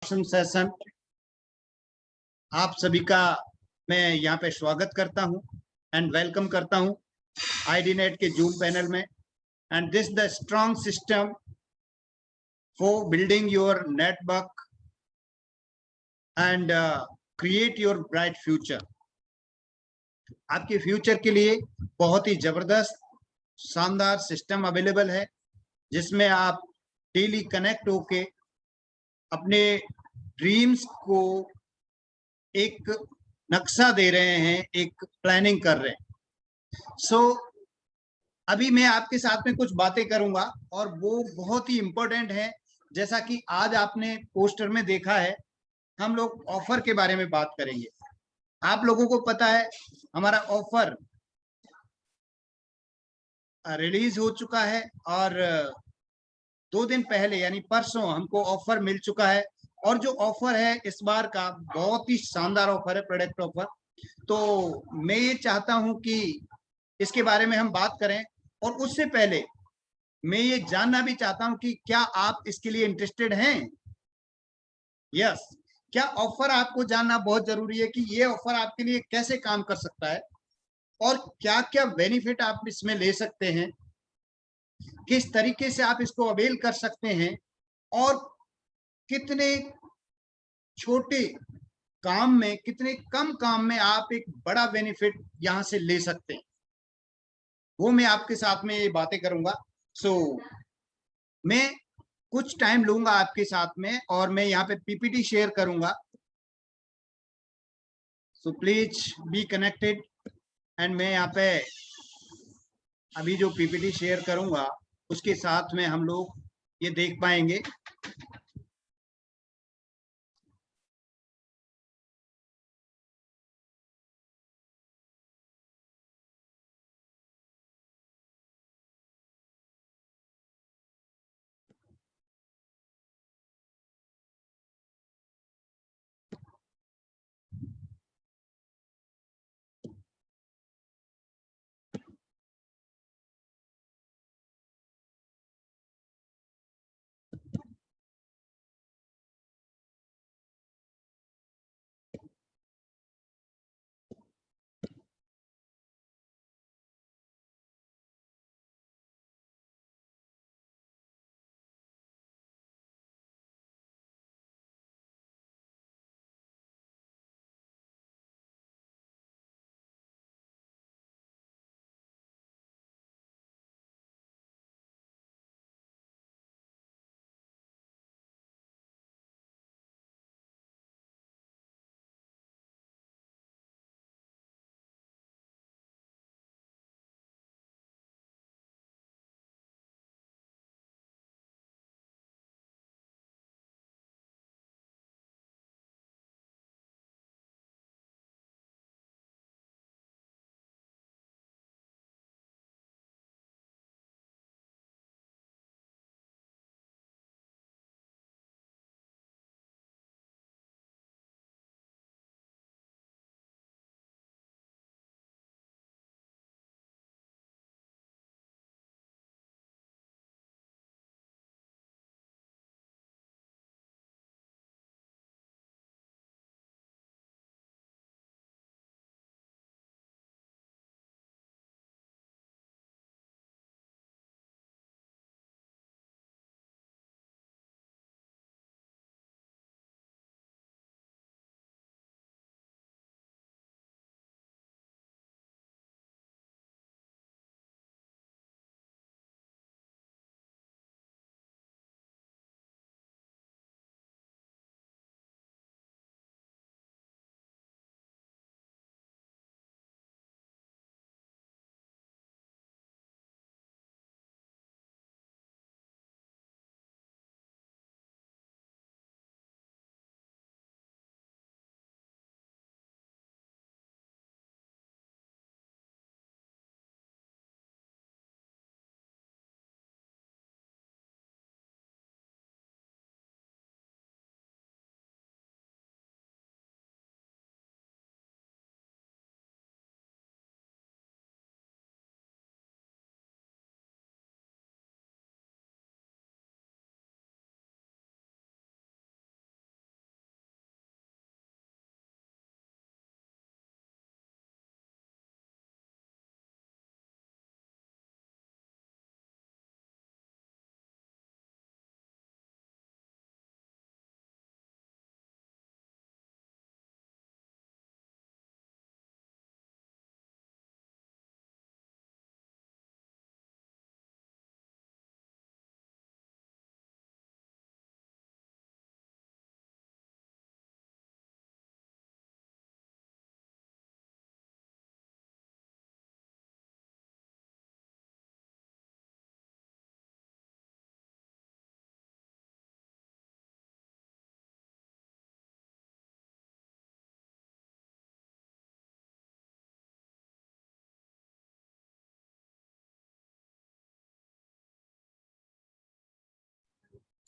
Session आप सभी का मैं यहाँ पे स्वागत करता हूँ एंड वेलकम करता हूँ आईडीनेट के जूम पैनल में। And this the strong system for building your network and create your bright future. आपके फ्यूचर के लिए बहुत ही जबरदस्त शानदार सिस्टम अवेलेबल है, जिसमें आप डेली कनेक्ट होके अपने ड्रीम्स को एक नक्शा दे रहे हैं, एक प्लानिंग कर रहे हैं। सो अभी मैं आपके साथ में कुछ बातें करूंगा और वो बहुत ही इंपॉर्टेंट है। जैसा कि आज आपने पोस्टर में देखा है, हम लोग ऑफर के बारे में बात करेंगे। आप लोगों को पता है हमारा ऑफर रिलीज हो चुका है और 2 दिन पहले यानी परसों हमको ऑफर मिल चुका है। और जो ऑफर है इस बार का बहुत ही शानदार ऑफर है, प्रोडक्ट ऑफर। तो मैं ये चाहता हूं कि इसके बारे में हम बात करें, और उससे पहले मैं ये जानना भी चाहता हूं कि क्या आप इसके लिए इंटरेस्टेड हैं। यस, क्या ऑफर आपको जानना बहुत जरूरी है कि ये ऑफर आपके लिए कैसे काम कर सकता है और क्या क्या बेनिफिट आप इसमें ले सकते हैं, किस तरीके से आप इसको अवेल कर सकते हैं और कितने छोटे काम में, कितने कम काम में आप एक बड़ा बेनिफिट यहां से ले सकते हैं, वो मैं आपके साथ में ये बातें करूंगा। सो मैं कुछ टाइम लूंगा आपके साथ में और मैं यहाँ पे पीपीटी शेयर करूंगा। So please be connected. And मैं यहाँ पे अभी जो पीपीटी शेयर करूंगा उसके साथ में हम लोग ये देख पाएंगे।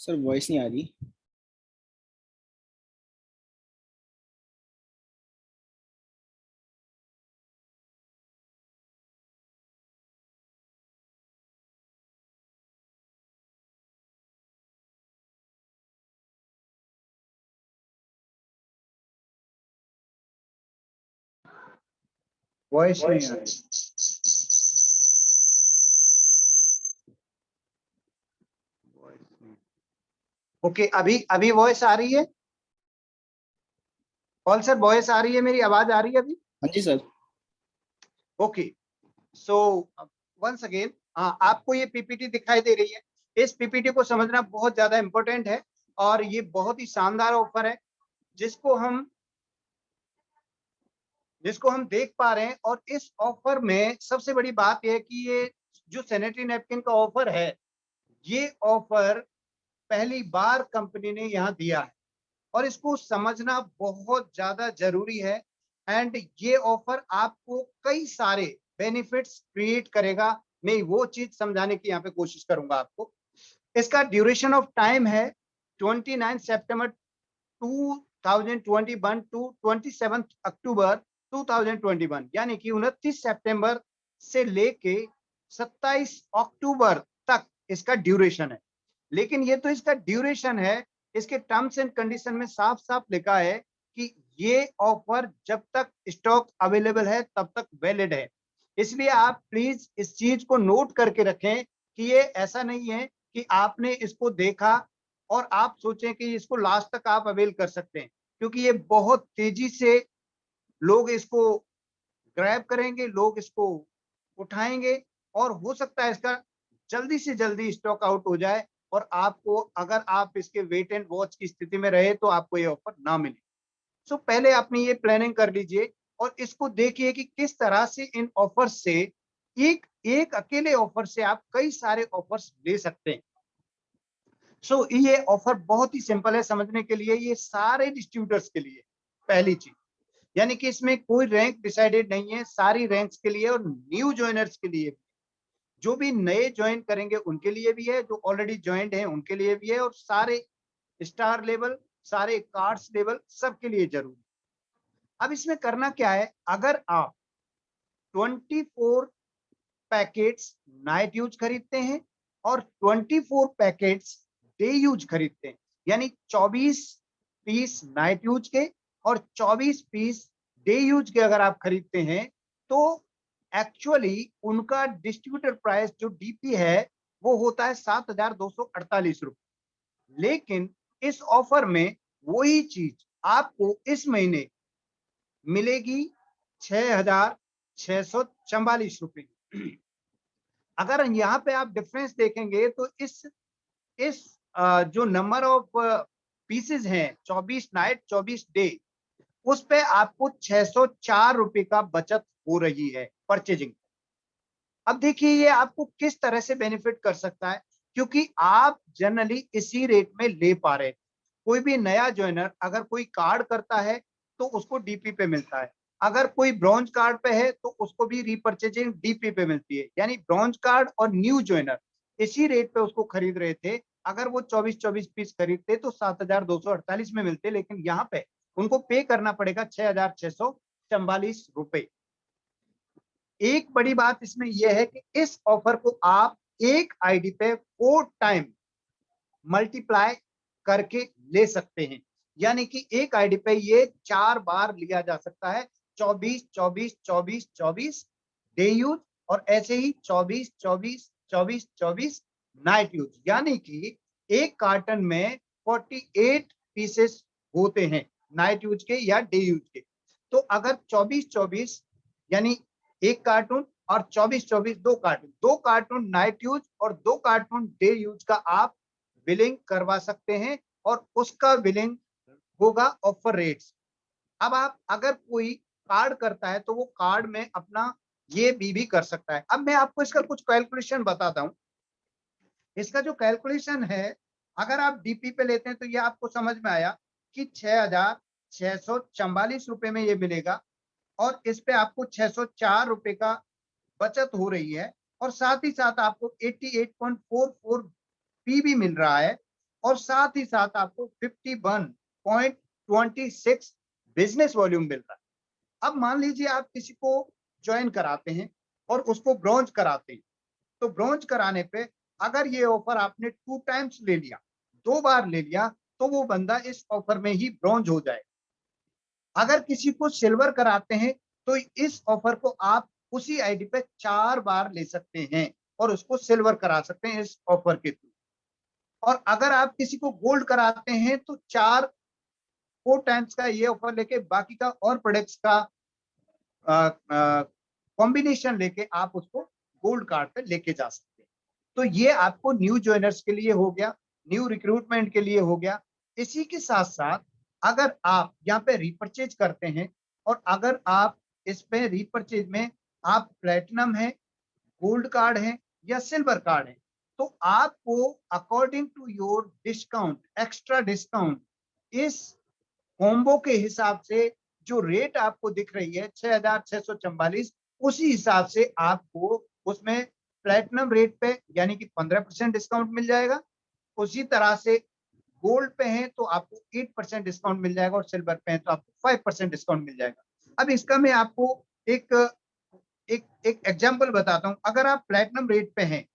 सर वॉइस नहीं आ रही। वॉइस नहीं आ रही। ओके, अभी वॉइस आ रही है? पॉल सर वॉइस आ रही है, मेरी आवाज आ रही है अभी? हाँ जी sir. Okay, so once again, आपको ये पीपीटी दिखाई दे रही है। इस पीपीटी को समझना बहुत ज्यादा इंपॉर्टेंट है और ये बहुत ही शानदार ऑफर है जिसको हम देख पा रहे हैं। और इस ऑफर में सबसे बड़ी बात यह है कि ये जो सैनिटरी नैपकिन का ऑफर है, ये ऑफर पहली बार कंपनी ने यहाँ दिया है और इसको समझना बहुत ज्यादा जरूरी है। एंड ये ऑफर आपको कई सारे बेनिफिट्स क्रिएट करेगा। मैं वो चीज समझाने की यहाँ पे कोशिश करूंगा आपको। इसका ड्यूरेशन ऑफ टाइम है 29 सितंबर 2021 टू 27 अक्टूबर 2021, यानी कि 29 सितंबर से लेके 27 अक्टूबर तक इसका ड्यूरेशन है। लेकिन ये तो इसका ड्यूरेशन है, इसके टर्म्स एंड कंडीशन में साफ साफ लिखा है कि ये ऑफर जब तक स्टॉक अवेलेबल है तब तक वैलिड है। इसलिए आप प्लीज इस चीज को नोट करके रखें कि ये ऐसा नहीं है कि आपने इसको देखा और आप सोचें कि इसको लास्ट तक आप अवेल कर सकते हैं, क्योंकि ये बहुत तेजी से लोग इसको ग्रैब करेंगे, लोग इसको उठाएंगे और हो सकता है इसका जल्दी से जल्दी स्टॉक आउट हो जाए और आपको, अगर आप इसके वेट एंड वॉच की स्थिति में रहे तो आपको ये ऑफर ना मिले। सो पहले अपनी ये प्लानिंग कर लीजिए और इसको देखिए कि किस तरह से इन ऑफर से एक एक अकेले ऑफर से आप कई ऑफर ले सकते हैं। सो ये ऑफर बहुत ही सिंपल है समझने के लिए, ये सारे डिस्ट्रीब्यूटर्स के लिए पहली चीज, यानी कि इसमें कोई रैंक डिसाइडेड नहीं है, सारी रैंक्स के लिए और न्यू ज्वाइनर्स के लिए, जो भी नए ज्वाइन करेंगे उनके लिए भी है, जो ऑलरेडी ज्वाइंड हैं उनके लिए भी है, और सारे स्टार लेवल, सारे कार्ड्स लेवल सबके लिए जरूरी। अब इसमें करना क्या है, अगर आप 24 पैकेट्स नाइट यूज खरीदते हैं और 24 पैकेट्स डे यूज खरीदते हैं, यानी 24 पीस नाइट यूज के और 24 पीस डे यूज के अगर आप खरीदते हैं, तो एक्चुअली उनका डिस्ट्रीब्यूटर प्राइस जो डीपी है वो होता है 7,248 रुपए। लेकिन इस ऑफर में वही चीज आपको इस महीने मिलेगी 6,644 रुपए। अगर यहाँ पे आप डिफरेंस देखेंगे तो इस जो नंबर ऑफ पीसेस हैं 24 नाइट 24 डे, उस पे आपको 604 रुपए का बचत हो रही है परचेजिंग। अब देखिए ये आपको किस तरह से बेनिफिट कर सकता है, क्योंकि आप जनरली इसी रेट में ले पा रहे हैं। कोई भी नया ज्वाइनर अगर कोई कार्ड करता है तो उसको डीपी पे मिलता है, अगर कोई ब्रॉन्ज कार्ड पे है तो उसको भी रीपर्चेजिंग डीपी पे मिलती है, यानी ब्रॉन्ज कार्ड और न्यू ज्वाइनर इसी रेट पे उसको खरीद रहे थे। अगर वो 24-24 पीस खरीदते तो 7,248 में मिलते, लेकिन यहाँ पे उनको पे करना पड़ेगा 6,644 रुपए। एक बड़ी बात इसमें यह है कि इस ऑफर को आप एक आईडी पे 4 टाइम मल्टीप्लाई करके ले सकते हैं, यानी कि एक आईडी पे ये 4 बार लिया जा सकता है, 24 24 24 24 डे यूज और ऐसे ही 24 24 24 24 नाइट यूज, यानी कि एक कार्टन में 48 पीसेस होते हैं नाइट यूज के या डे यूज के। तो अगर 24 24 यानी एक कार्टून और 24 24 दो कार्टून नाइट यूज और 2 कार्टून डे यूज का आप बिलिंग करवा सकते हैं और उसका बिलिंग होगा ऑफर रेट्स। अब आप अगर कोई कार्ड करता है तो वो कार्ड में अपना ये भी कर सकता है। अब मैं आपको इसका कुछ कैलकुलेशन बताता हूं। इसका जो कैलकुलेशन है, अगर आप डीपी पे लेते हैं तो ये आपको समझ में आया कि 6,644 रुपए में ये मिलेगा और इस पे आपको 604 रुपए का बचत हो रही है और साथ ही साथ आपको 88.44 पी भी मिल रहा है और साथ ही साथ आपको 51.26 बिजनेस वॉल्यूम मिल रहा है। अब मान लीजिए आप किसी को ज्वाइन कराते हैं और उसको ब्रॉन्ज कराते हैं, तो ब्रॉन्ज कराने पे अगर ये ऑफर आपने 2 टाइम्स ले लिया, 2 बार ले लिया, तो वो बंदा इस ऑफर में ही ब्रॉन्ज हो जाएगा। अगर किसी को सिल्वर कराते हैं तो इस ऑफर को आप उसी आईडी पे 4 बार ले सकते हैं और उसको सिल्वर करा सकते हैं इस ऑफर के थ्रू। और अगर आप किसी को गोल्ड कराते हैं तो 4 टाइम्स का ये ऑफर लेके बाकी का और प्रोडक्ट्स का कॉम्बिनेशन लेके आप उसको गोल्ड कार्ड पे लेके जा सकते हैं। तो ये आपको न्यू ज्वाइनर्स के लिए हो गया, न्यू रिक्रूटमेंट के लिए हो गया। इसी के साथ साथ अगर आप यहाँ पे रिपर्चेज करते हैं और अगर आप इस पे रिपर्चेज में आप प्लेटिनम है, गोल्ड कार्ड है या सिल्वर कार्ड है, तो आपको according to your discount, extra discount, इस कॉम्बो के हिसाब से जो रेट आपको दिख रही है 6,644, उसी हिसाब से आपको उसमें प्लेटिनम रेट पे यानी कि 15% डिस्काउंट मिल जाएगा। उसी तरह से गोल्ड पे है तो आपको 8% डिस्काउंट मिल जाएगा और सिल्वर पे है तो आपको 5% डिस्काउंट मिल जाएगा। अब इसका मैं आपको एक एक एक एग्जांपल बताता हूं। अगर आप प्लेटिनम रेट पे हैं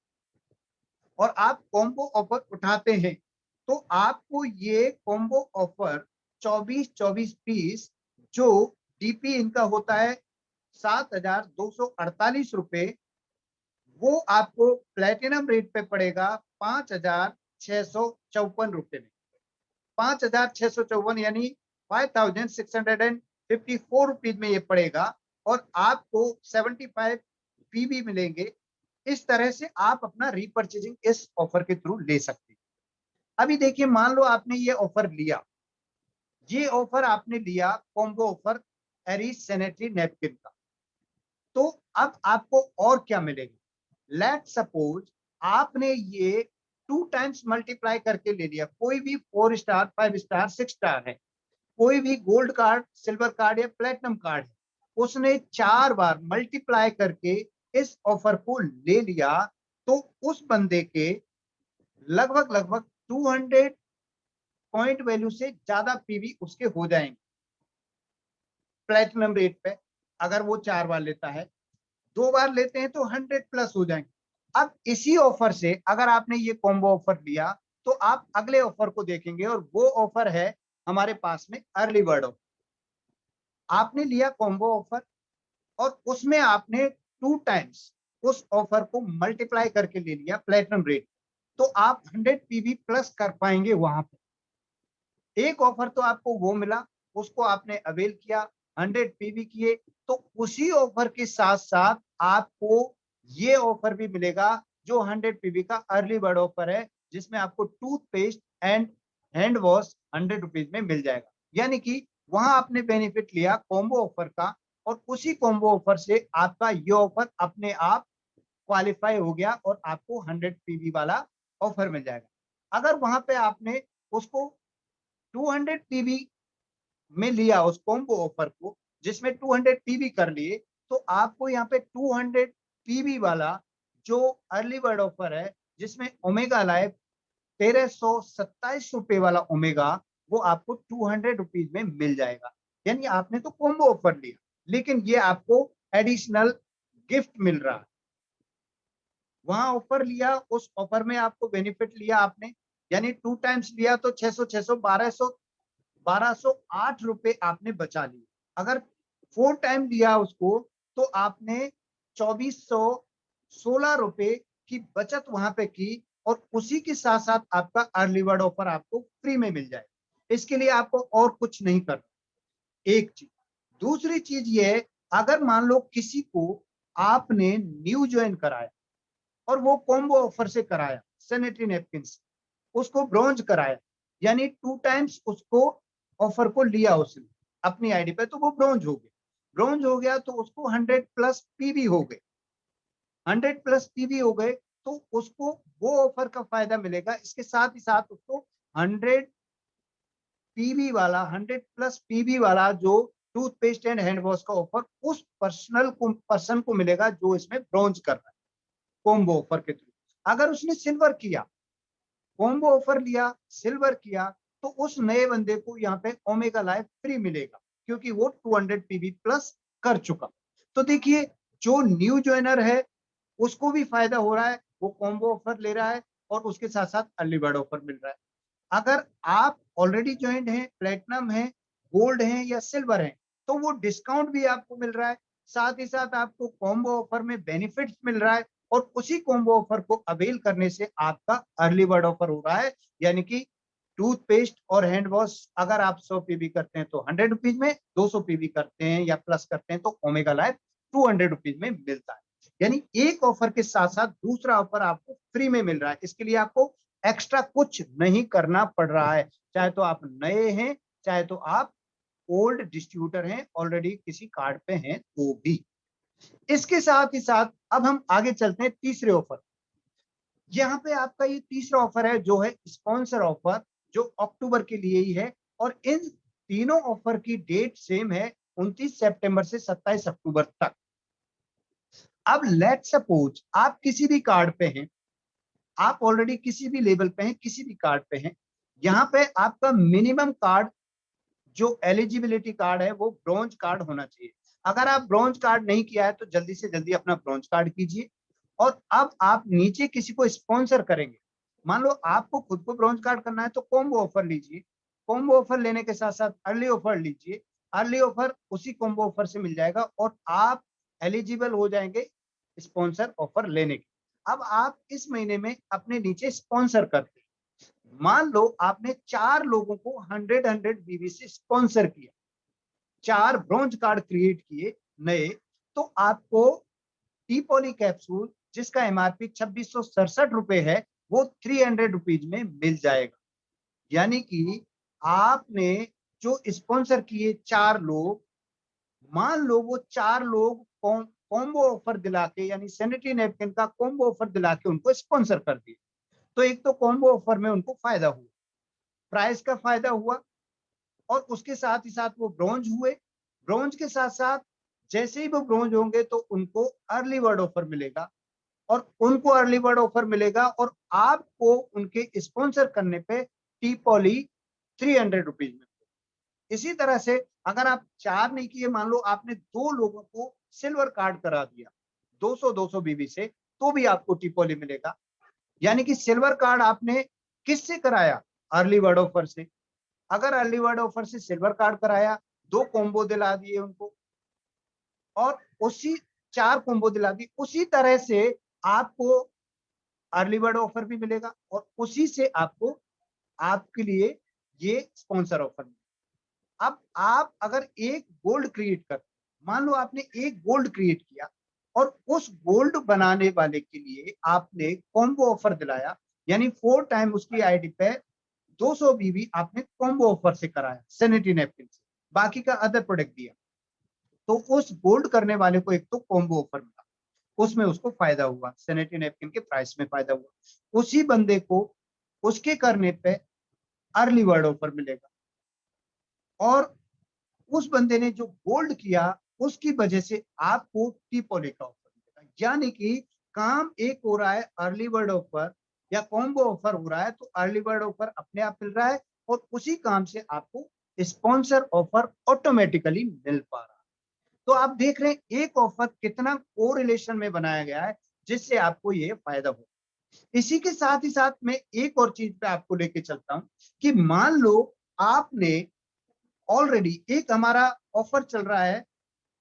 और आप कॉम्बो ऑफर उठाते हैं तो आपको ये कॉम्बो ऑफर 24-24 पीस जो डीपी इनका होता है 7,248 रुपए, वो आपको प्लेटिनम रेट पे पड़ेगा 5,654 रुपए में। 5,654 यानी 5,654 रुपीज में ये पड़ेगा और आपको 75 पीबी मिलेंगे। इस तरह से आप अपना रीपर्चेजिंग इस ऑफर के थ्रू ले सकते हैं। अभी देखिए, मान लो आपने ये ऑफर लिया, ये ऑफर आपने लिया कॉम्बो ऑफर एरिस सैनिटरी नैपकिन का, तो अब आपको और क्या मिलेगा? लेट सपोज आपने ये 2 टाइम्स मल्टीप्लाई करके ले लिया। कोई भी 4 स्टार, 5 स्टार, 6 स्टार है, कोई भी गोल्ड कार्ड, सिल्वर कार्ड या प्लेटिनम कार्ड है, उसने 4 बार मल्टीप्लाई करके इस ऑफर को ले लिया, तो उस बंदे के लगभग लगभग 200 पॉइंट वैल्यू से ज्यादा पीवी उसके हो जाएंगे प्लेटिनम रेट पे। अगर वो 4 बार लेता है, 2 बार लेते हैं तो 100 प्लस हो जाएंगे। अब इसी ऑफर से अगर आपने ये कॉम्बो ऑफर लिया तो आप अगले ऑफर को देखेंगे और वो ऑफर है हमारे पास में अर्ली बर्ड ऑफर। आपने लिया कॉम्बो ऑफर और उसमें आपने 2 टाइम्स उस ऑफर को मल्टीप्लाई करके ले लिया प्लेटिनम रेट, तो आप 100 पीवी प्लस कर पाएंगे। वहां पे एक ऑफर तो आपको वो मिला, उसको आपने अवेल किया, 100 पीवी किए, तो उसी ऑफर के साथ साथ आपको ये ऑफर भी मिलेगा जो 100 पीवी का अर्ली बर्ड ऑफर है, जिसमें आपको toothpaste and hand wash 100 rupees में मिल जाएगा। यानी कि वहां आपने बेनिफिट लिया कॉम्बो ऑफर का और उसी कॉम्बो ऑफर से आपका ये ऑफर अपने आप क्वालिफाई हो गया और आपको 100 पीवी वाला ऑफर मिल जाएगा। अगर वहां पे आपने उसको 200 पीवी में लिया उस कॉम्बो ऑफर को, जिसमें 200 पीवी कर लिए, तो आपको यहाँ पे 200 पीवी वाला जो अर्ली बर्ड ऑफर है, जिसमें ओमेगा लाइफ 1,327 रुपए वाला ओमेगा, वो आपको 200 रुपीज में मिल जाएगा। यानी आपने तो कॉम्बो ऑफर लिया, लेकिन ये आपको एडिशनल गिफ्ट मिल रहा है। वहां ऑफर लिया, उस ऑफर में आपको बेनिफिट लिया आपने, यानी 2 टाइम्स लिया तो 600 600 1208 रुपए आपने बचा लिए। अगर 4 टाइम लिया उसको तो आपने 2416 रुपए की बचत वहां पे की और उसी के साथ साथ आपका अर्ली बर्ड ऑफर आपको फ्री में मिल जाए। इसके लिए आपको और कुछ नहीं करना, एक चीज। दूसरी चीज ये है, अगर मान लो किसी को आपने न्यू ज्वाइन कराया और वो कॉम्बो ऑफर से कराया सैनिटरी नैपकिन से, उसको ब्रॉन्ज कराया, यानी 2 टाइम्स उसको ऑफर को लिया उसने अपनी आईडी पे, तो वो ब्रॉन्ज हो गया। ब्रॉन्ज हो गया तो उसको 100 प्लस पीवी हो गए, 100 प्लस पीवी हो गए, तो उसको वो ऑफर का फायदा मिलेगा। इसके साथ ही साथ उसको 100 पीवी वाला, 100 प्लस पीवी वाला जो टूथपेस्ट एंड हैंड वॉश का ऑफर उस पर्सन को मिलेगा जो इसमें ब्रॉन्ज कर रहा है कॉम्बो ऑफर के थ्रू। अगर उसने सिल्वर किया, कॉम्बो ऑफर लिया, सिल्वर किया, तो उस नए बंदे को यहाँ पे ओमेगा लाइफ फ्री मिलेगा क्योंकि वो 200 पीवी प्लस कर चुका। तो देखिए जो न्यू ज्वाइनर है उसको भी फायदा हो रहा है, वो कॉम्बो ऑफर ले रहा है और उसके साथ साथ अर्ली बर्ड ऑफर मिल रहा है। अगर आप ऑलरेडी ज्वाइंट हैं, प्लेटिनम है, गोल्ड है या सिल्वर है, तो वो डिस्काउंट भी आपको मिल रहा है, साथ ही साथ आपको कॉम्बो ऑफर में बेनिफिट्स मिल रहा है और उसी कॉम्बो ऑफर को अवेल करने से आपका अर्ली बर्ड ऑफर हो रहा है। यानी कि टूथपेस्ट और हैंड वॉश अगर आप 100 पीवी करते हैं तो 100 रुपीज में, 200 पीवी करते हैं या प्लस करते हैं तो ओमेगा लाइफ 200 रुपीज में मिलता है। यानी एक ऑफर के साथ साथ दूसरा ऑफर आपको फ्री में मिल रहा है। इसके लिए आपको एक्स्ट्रा कुछ नहीं करना पड़ रहा है, चाहे तो आप नए हैं, चाहे तो आप ओल्ड डिस्ट्रीब्यूटर हैं, ऑलरेडी किसी कार्ड पे हैं तो भी। इसके साथ ही साथ अब हम आगे चलते हैं तीसरे ऑफर। यहाँ पे आपका ये तीसरा ऑफर है जो है स्पॉन्सर ऑफर, जो अक्टूबर के लिए ही है और इन तीनों ऑफर की डेट सेम है, 29 सितंबर से 27 अक्टूबर तक। अब लेट सपोज आप किसी भी कार्ड पे हैं, आप ऑलरेडी किसी भी लेवल पे हैं, किसी भी कार्ड पे हैं, यहाँ पे आपका मिनिमम कार्ड जो एलिजिबिलिटी कार्ड है वो ब्रॉन्ज कार्ड होना चाहिए। अगर आप ब्रॉन्ज कार्ड नहीं किया है तो जल्दी से जल्दी अपना ब्रॉन्ज कार्ड कीजिए। और अब आप नीचे किसी को स्पॉन्सर करेंगे, मान लो आपको खुद को ब्रॉन्ज कार्ड करना है तो कॉम्बो ऑफर लीजिए, कॉम्बो ऑफर लेने के साथ साथ अर्ली ऑफर लीजिए, अर्ली ऑफर उसी कॉम्बो ऑफर से मिल जाएगा और आप एलिजिबल हो जाएंगे स्पॉन्सर ऑफर लेने के। अब आप इस महीने में अपने नीचे स्पॉन्सर करते, मान लो आपने 4 लोगों को 100 बीवी से स्पॉन्सर किया, 4 ब्रॉन्ज कार्ड क्रिएट किए नए, तो आपको टी पॉली कैप्सूल जिसका एमआरपी 2667 रुपए है वो 300 रुपीज में मिल जाएगा। यानी कि आपने जो स्पॉन्सर किए 4 लोग, मान लो वो 4 लोग कॉम्बो ऑफर दिला के, यानी सैनिटरी नैपकिन का कॉम्बो ऑफर दिला के उनको स्पॉन्सर कर दिए, तो एक तो कॉम्बो ऑफर में उनको फायदा हुआ, प्राइस का फायदा हुआ और उसके साथ ही साथ वो ब्रॉन्ज हुए। ब्रॉन्ज के साथ साथ जैसे ही वो ब्रॉन्ज होंगे तो उनको अर्ली बर्ड ऑफर मिलेगा और उनको अर्ली बर्ड ऑफर मिलेगा और आपको उनके स्पॉन्सर करने पे टी पॉली 300 रुपीज में। इसी तरह से अगर आप 4 नहीं किए, मान लो आपने 2 लोगों को सिल्वर कार्ड करा दिया 200 बीबी से, तो भी आपको टी पॉली मिलेगा। यानी कि सिल्वर कार्ड आपने किससे कराया? अर्ली बर्ड ऑफर से। अगर अर्ली बर्ड ऑफर से सिल्वर कार्ड कराया, 2 कॉम्बो दिला दिए उनको और उसी 4 कॉम्बो दिला दी, उसी तरह से आपको अर्ली बर्ड ऑफर भी मिलेगा और उसी से आपको आपके लिए ये स्पॉन्सर ऑफर मिलेगा। अब आप अगर एक गोल्ड क्रिएट कर, मान लो आपने एक गोल्ड क्रिएट किया और उस गोल्ड बनाने वाले के लिए आपने कॉम्बो ऑफर दिलाया, यानी 4 टाइम उसकी आईडी पे 200 बीबी आपने कॉम्बो ऑफर से कराया सैनिटरी नैपकिन से, बाकी का अदर प्रोडक्ट दिया, तो उस गोल्ड करने वाले को एक तो कॉम्बो ऑफर मिला, उसमें उसको फायदा हुआ, सैनिटरी नैपकिन के प्राइस में फायदा हुआ। उसी बंदे को उसके करने पे अर्ली बर्ड ऑफर मिलेगा और उस बंदे ने जो गोल्ड किया उसकी वजह से आपको टी पॉली का ऑफर मिलेगा। यानी कि काम एक हो रहा है अर्ली बर्ड ऑफर या कॉम्बो ऑफर हो रहा है, तो अर्ली बर्ड ऑफर अपने आप मिल रहा है और उसी काम से आपको स्पॉन्सर ऑफर ऑटोमेटिकली मिल पा रहा है। तो आप देख रहे हैं एक ऑफर कितना कोरिलेशन में बनाया गया है जिससे आपको ये फायदा हो। इसी के साथ ही साथ मैं एक और चीज पे आपको लेके चलता हूं कि मान लो आपने ऑलरेडी एक हमारा ऑफर चल रहा है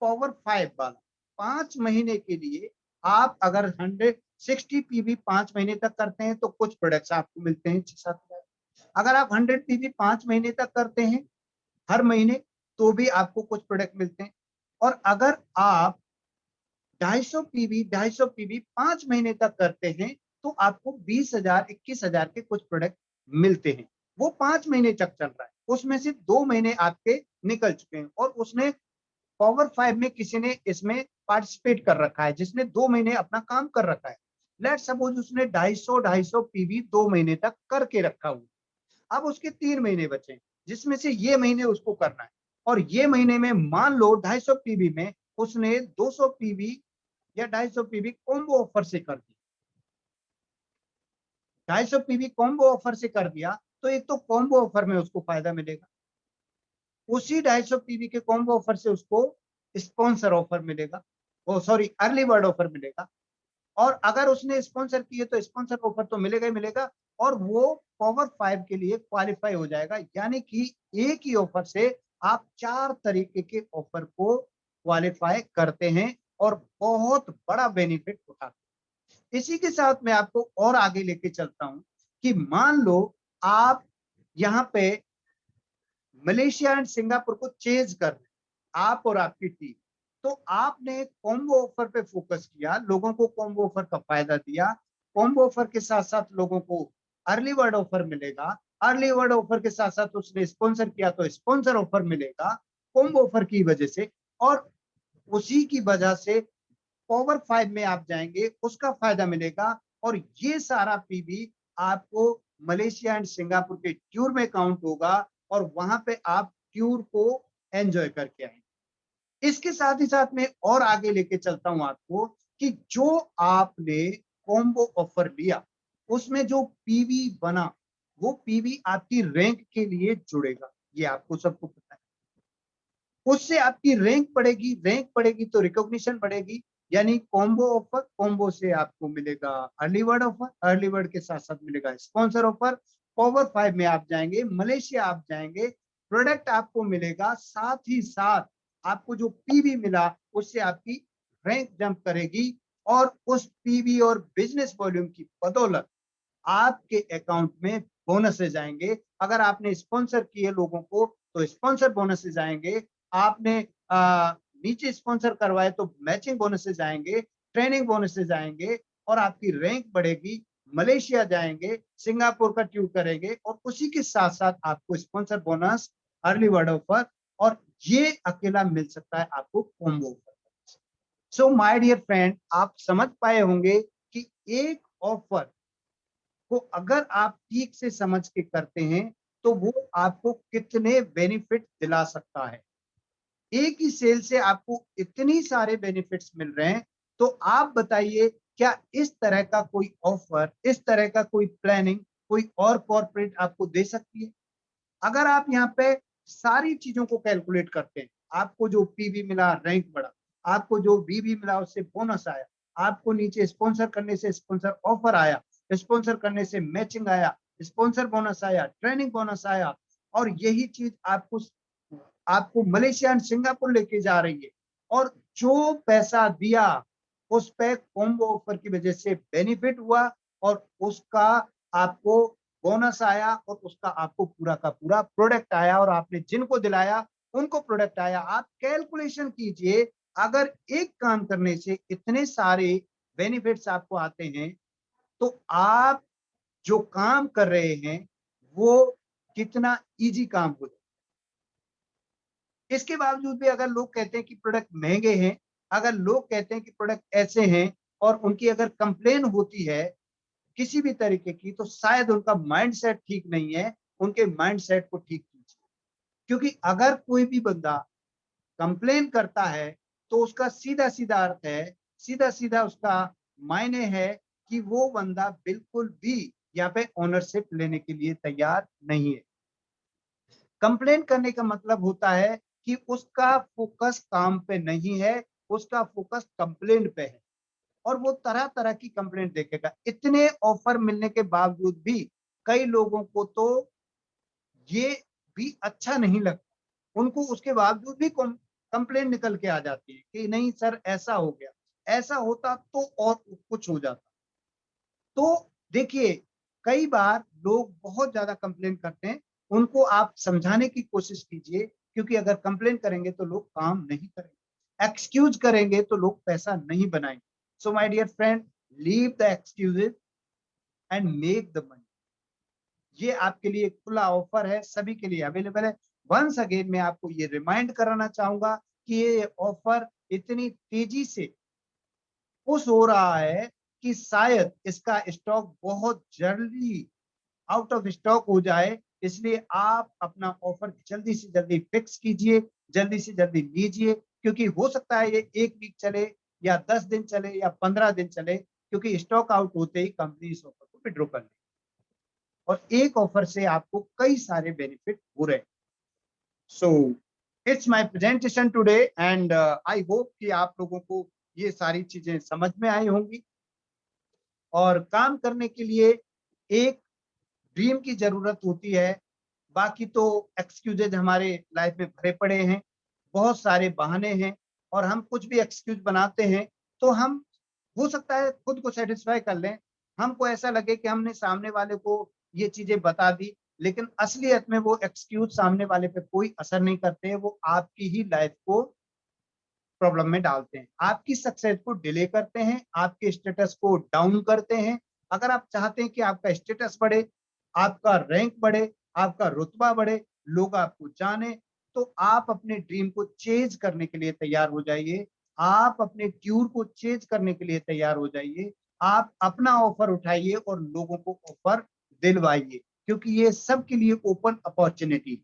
पावर 5 वाला, 5 महीने के लिए आप अगर 160 पीबी 5 महीने तक करते हैं तो कुछ प्रोडक्ट्स आपको मिलते हैं 6-7 हजार। अगर आप 100 पीबी 5 महीने तक करते हैं हर महीने तो भी आपको कुछ प्रोडक्ट मिलते हैं। और अगर आप 250 पीबी 5 महीने तक करते हैं तो आपको 20,000 21,000 के कुछ प्रोडक्ट मिलते हैं। वो 5 महीने तक चल रहा है, उसमें से 2 महीने आपके निकल चुके हैं और उसने पावर 5 में किसी ने इसमें पार्टिसिपेट कर रखा है जिसने 2 महीने अपना काम कर रखा है। लेट सपोज उसने 250 पीबी 2 महीने तक करके रखा हुआ, अब उसके 3 महीने बचे जिसमें से ये महीने उसको करना है और ये महीने में मान लो 250 पीबी में उसने 200 पीबी या 250 पीबी कॉम्बो ऑफर से कर दी। 250 पीवी कॉम्बो ऑफर से कर दिया तो एक तो कॉम्बो ऑफर में उसको फायदा मिलेगा, उसी 250 पीवी के कॉम्बो ऑफर से उसको स्पॉन्सर ऑफर मिलेगा, ओ सॉरी अर्ली बर्ड ऑफर मिलेगा। और अगर उसने स्पॉन्सर किए तो स्पॉन्सर ऑफर तो मिलेगा ही मिलेगा, और वो पावर 5 के लिए क्वालिफाई हो जाएगा। यानी कि एक ही ऑफर से आप 4 तरीके के ऑफर को क्वालिफाई करते हैं और बहुत बड़ा बेनिफिट उठाते हैं। इसी के साथ मैं आपको और आगे लेके चलता हूं कि मान लो आप यहाँ पे मलेशिया एंड सिंगापुर को चेज कर रहे, आप और आपकी टीम, तो आपने कॉम्बो ऑफर पे फोकस किया, लोगों को कॉम्बो ऑफर का फायदा दिया, कॉम्बो ऑफर के साथ साथ लोगों को अर्ली बर्ड ऑफर मिलेगा, अर्ली बर्ड ऑफर के साथ साथ उसने स्पॉन्सर किया तो स्पॉन्सर ऑफर मिलेगा कॉम्बो ऑफर की वजह से, और उसी की वजह से पावर 5 में आप जाएंगे, उसका फायदा मिलेगा। और ये सारा पीवी आपको मलेशिया एंड सिंगापुर के टूर में काउंट होगा और वहां पे आप टूर को एंजॉय करके आएंगे। इसके साथ ही साथ में और आगे लेके चलता हूं आपको कि जो आपने कॉम्बो ऑफर लिया उसमें जो पीवी बना, वो पीवी आपकी रैंक के लिए जुड़ेगा, ये आपको सबको पता है। उससे आपकी रैंक बढ़ेगी तो रिकॉग्निशन बढ़ेगी। यानी कॉम्बो ऑफर, कॉम्बो से आपको मिलेगा early bird offer, early bird के साथ साथ मिलेगा स्पॉन्सर ऑफर, पावर 5 में आप जाएंगे, मलेशिया आप जाएंगे, प्रोडक्ट आपको मिलेगा, साथ ही साथ आपको जो पीवी मिला उससे आपकी रैंक जंप करेगी, और उस पीवी और बिजनेस वॉल्यूम की बदौलत आपके अकाउंट में बोनसेज आएंगे। अगर आपने स्पॉन्सर किए लोगों को तो स्पॉन्सर बोनसेज आएंगे, आपने नीचे स्पॉन्सर करवाए तो मैचिंग बोनसेज आएंगे, ट्रेनिंग बोनसेज आएंगे, और आपकी रैंक बढ़ेगी। मलेशिया जाएंगे, सिंगापुर का टूर करेंगे, और उसी के साथ साथ आपको sponsor bonus, early bird offer, और ये अकेला मिल सकता है आपको combo offer. So my dear friend, आप समझ पाए होंगे कि एक ऑफर को अगर आप ठीक से समझ के करते हैं तो वो आपको कितने बेनिफिट दिला सकता है। एक ही सेल से आपको इतनी सारे बेनिफिट्स मिल रहे हैं, तो आप बताइए क्या इस तरह का कोई ऑफर, इस तरह का कोई प्लानिंग कोई और कॉर्पोरेट आपको दे सकती है? अगर आप यहाँ पे सारी चीजों को कैलकुलेट करते हैं, आपको जो पीवी मिला रैंक बढ़ा, आपको जो बीबी मिला उससे बोनस आया, आपको नीचे स्पॉन्सर करने से स्पॉन्सर ऑफर आया, स्पॉन्सर करने से मैचिंग आया, स्पॉन्सर बोनस आया, ट्रेनिंग बोनस आया, और यही चीज आपको आपको मलेशिया एंड सिंगापुर लेके जा रही है, और जो पैसा दिया उस पे कॉम्बो ऑफर की वजह से बेनिफिट हुआ, और उसका आपको बोनस आया, और उसका आपको पूरा का पूरा प्रोडक्ट आया, और आपने जिनको दिलाया उनको प्रोडक्ट आया। आप कैलकुलेशन कीजिए, अगर एक काम करने से इतने सारे बेनिफिट्स आपको आते हैं तो आप जो काम कर रहे हैं वो कितना इजी काम हो जाए। इसके बावजूद भी अगर लोग कहते हैं कि प्रोडक्ट महंगे हैं, अगर लोग कहते हैं कि प्रोडक्ट ऐसे हैं, और उनकी अगर कंप्लेन होती है किसी भी तरीके की, तो शायद उनका माइंडसेट ठीक नहीं है, उनके माइंडसेट को ठीक कीजिए। क्योंकि अगर कोई भी बंदा कंप्लेन करता है तो उसका सीधा सीधा अर्थ है, सीधा सीधा उसका मायने है कि वो बंदा बिल्कुल भी यहाँ पे ओनरशिप लेने के लिए तैयार नहीं है। कंप्लेन करने का मतलब होता है कि उसका फोकस काम पे नहीं है, उसका फोकस कंप्लेन पे है, और वो तरह तरह की कंप्लेंट देखेगा। इतने ऑफर मिलने के बावजूद भी कई लोगों को तो ये भी अच्छा नहीं लगता, उनको उसके बावजूद भी कंप्लेंट निकल के आ जाती है कि नहीं सर ऐसा हो गया, ऐसा होता तो और कुछ हो जाता। तो देखिए, कई बार लोग बहुत ज्यादा कंप्लेन करते हैं, उनको आप समझाने की कोशिश कीजिए, क्योंकि अगर कंप्लेन करेंगे तो लोग काम नहीं करेंगे, एक्सक्यूज करेंगे तो लोग पैसा नहीं बनाएंगे। So my dear friend, leave the excuses and make the money. ये आपके लिए खुला ऑफर है, सभी के लिए अवेलेबल है। वंस अगेन मैं आपको ये रिमाइंड कराना चाहूंगा कि ये ऑफर इतनी तेजी से पुश हो रहा है कि शायद इसका स्टॉक बहुत जल्दी आउट ऑफ स्टॉक हो जाए। इसलिए आप अपना ऑफर जल्दी से जल्दी फिक्स कीजिए, जल्दी से जल्दी लीजिए, क्योंकि हो सकता है ये 1 वीक चले, या 10 दिन चले, या 15 दिन चले, क्योंकि स्टॉक आउट होते ही कंपनी इस ऑफर को विड्रॉ कर ले। और एक ऑफर से आपको कई सारे बेनिफिट हो रहे हैं। So it's my presentation today and I hope कि आप लोगों को ये सारी चीजें समझ में आई होंगी। और काम करने के लिए एक ड्रीम की जरूरत होती है, बाकी तो एक्सक्यूजेज हमारे लाइफ में भरे पड़े हैं, बहुत सारे बहाने हैं, और हम कुछ भी एक्सक्यूज बनाते हैं तो हम हो सकता है खुद को सेटिस्फाई कर लें, हमको ऐसा लगे कि हमने सामने वाले को ये चीजें बता दी, लेकिन असलियत में वो एक्सक्यूज सामने वाले पे कोई असर नहीं करते हैं, वो आपकी ही लाइफ को प्रॉब्लम में डालते हैं, आपकी सक्सेस को डिले करते हैं, आपके स्टेटस को डाउन करते हैं। अगर आप चाहते हैं कि आपका स्टेटस बढ़े, आपका रैंक बढ़े, आपका रुतबा बढ़े, लोग आपको जाने, तो आप अपने ड्रीम को चेज करने के लिए तैयार हो जाइए, आप अपने ट्यूर को चेज करने के लिए तैयार हो जाइए, आप अपना ऑफर उठाइए और लोगों को ऑफर दिलवाइए, क्योंकि ये सबके लिए ओपन अपॉर्चुनिटी।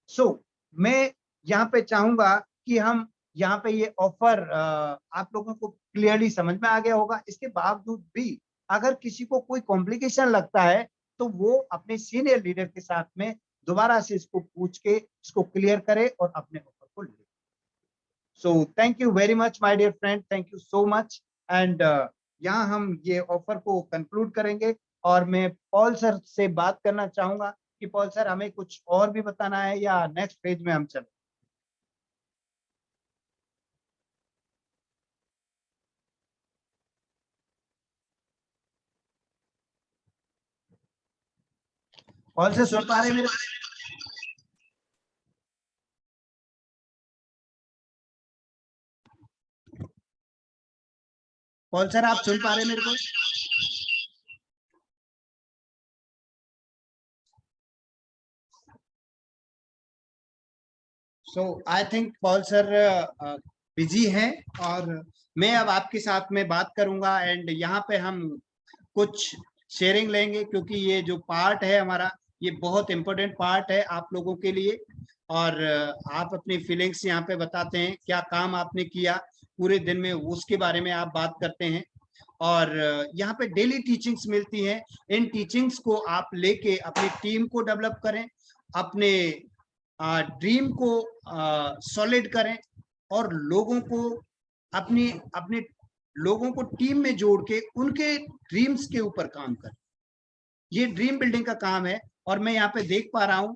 सो मैं यहाँ पे चाहूंगा कि हम यहाँ पे ये ऑफर आप लोगों को क्लियरली समझ में आ गया होगा। इसके बावजूद भी अगर किसी को कोई कॉम्प्लिकेशन लगता है तो वो अपने सीनियर लीडर के साथ में दोबारा से इसको पूछ के इसको क्लियर करे और अपने ऑफर को ले। So thank you very much my dear friend, thank you so much. And यहाँ हम ये ऑफर को कंक्लूड करेंगे और मैं पॉल सर से बात करना चाहूंगा कि पॉल सर हमें कुछ और भी बताना है या नेक्स्ट पेज में हम चलें। पॉल सर सुन पा रहे हैं मेरे? पॉल सर आप सुन पा रहे हैं मेरे को? So I think Paul sir busy हैं और मैं अब आपके साथ में बात करूंगा एंड यहाँ पे हम कुछ शेयरिंग लेंगे, क्योंकि ये जो पार्ट है हमारा ये बहुत इंपॉर्टेंट पार्ट है आप लोगों के लिए। और आप अपनी फीलिंग्स यहाँ पे बताते हैं, क्या काम आपने किया पूरे दिन में उसके बारे में आप बात करते हैं। और यहाँ पे डेली टीचिंग्स मिलती हैं, इन टीचिंग्स को आप लेके अपनी टीम को डेवलप करें, अपने ड्रीम को सॉलिड करें और लोगों को अपनी अपने लोगों को टीम में जोड़ के उनके ड्रीम्स के ऊपर काम करें। ये ड्रीम बिल्डिंग का काम है और मैं यहाँ पे देख पा रहा हूँ